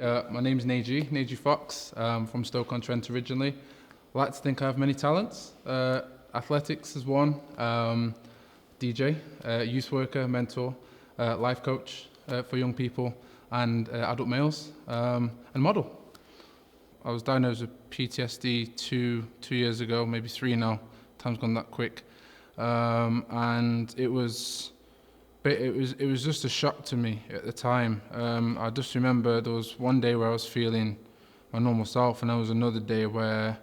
My name's Najee Fox, from Stoke-on-Trent originally. I like to think I have many talents. Athletics is one, DJ, youth worker, mentor, life coach for young people and adult males, and model. I was diagnosed with PTSD two years ago, maybe 3 now. Time's gone that quick, and it was just a shock to me at the time. I just remember there was one day where I was feeling my normal self, and there was another day where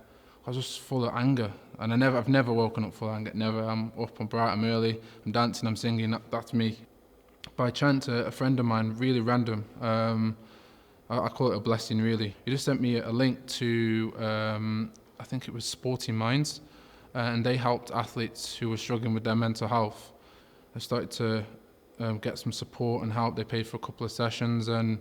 I was just full of anger. And I've never woken up full of anger. Never. I'm up, I'm bright, I'm early, I'm dancing, I'm singing. That's me. By chance, a friend of mine, really random. I call it a blessing, really. He just sent me a link to, I think it was Sporting Minds, and they helped athletes who were struggling with their mental health. I started to get some support and help. They paid for a couple of sessions, and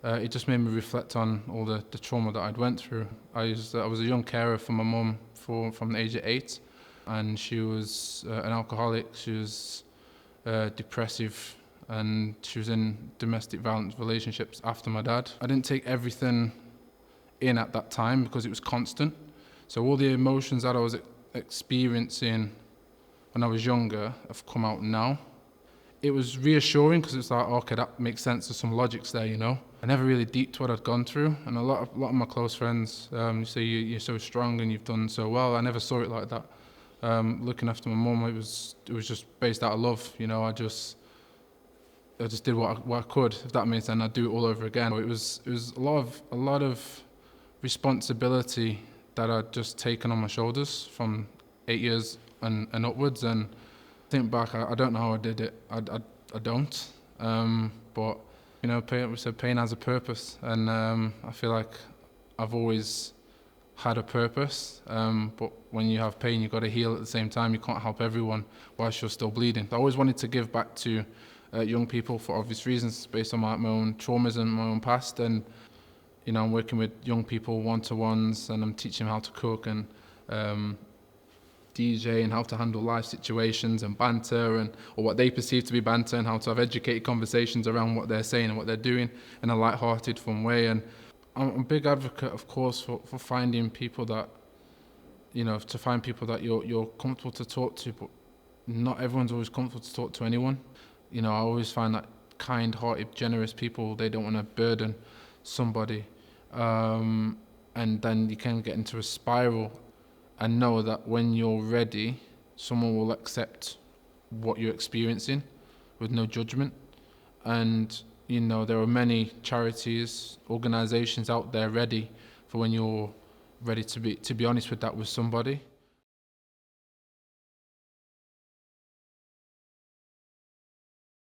it just made me reflect on all the trauma that I'd went through. I was a young carer for my mum from the age of 8, and she was an alcoholic. She was depressive, and she was in domestic violence relationships after my dad. I didn't take everything in at that time because it was constant. So all the emotions that I was experiencing when I was younger have come out now. It was reassuring because it's like, okay, that makes sense. There's some logics there, you know. I never really deeped what I'd gone through, and a lot of my close friends say you're so strong and you've done so well. I never saw it like that. Looking after my mum, it was just based out of love, you know. I just did what I could, if that makes sense. I'd do it all over again. It was a lot of responsibility that I'd just taken on my shoulders from 8 years and upwards. And think back, I don't know how I did it. I don't. But you know, pain has a purpose, and I feel like I've always had a purpose. But when you have pain, you've got to heal at the same time. You can't help everyone whilst you're still bleeding. I always wanted to give back to young people for obvious reasons, based on my own traumas and my own past. And you know, I'm working with young people one-to-ones, and I'm teaching them how to cook and DJ and how to handle life situations and banter, or what they perceive to be banter, and how to have educated conversations around what they're saying and what they're doing in a light-hearted, fun way. And I'm a big advocate, of course, for finding people that, you know, to find people that you're comfortable to talk to, but not everyone's always comfortable to talk to anyone. You know, I always find that kind-hearted, generous people, they don't want to burden somebody, and then you can get into a spiral. And know that when you're ready, someone will accept what you're experiencing with no judgment. And you know, there are many charities, organizations out there ready for when you're ready to be honest with that with somebody.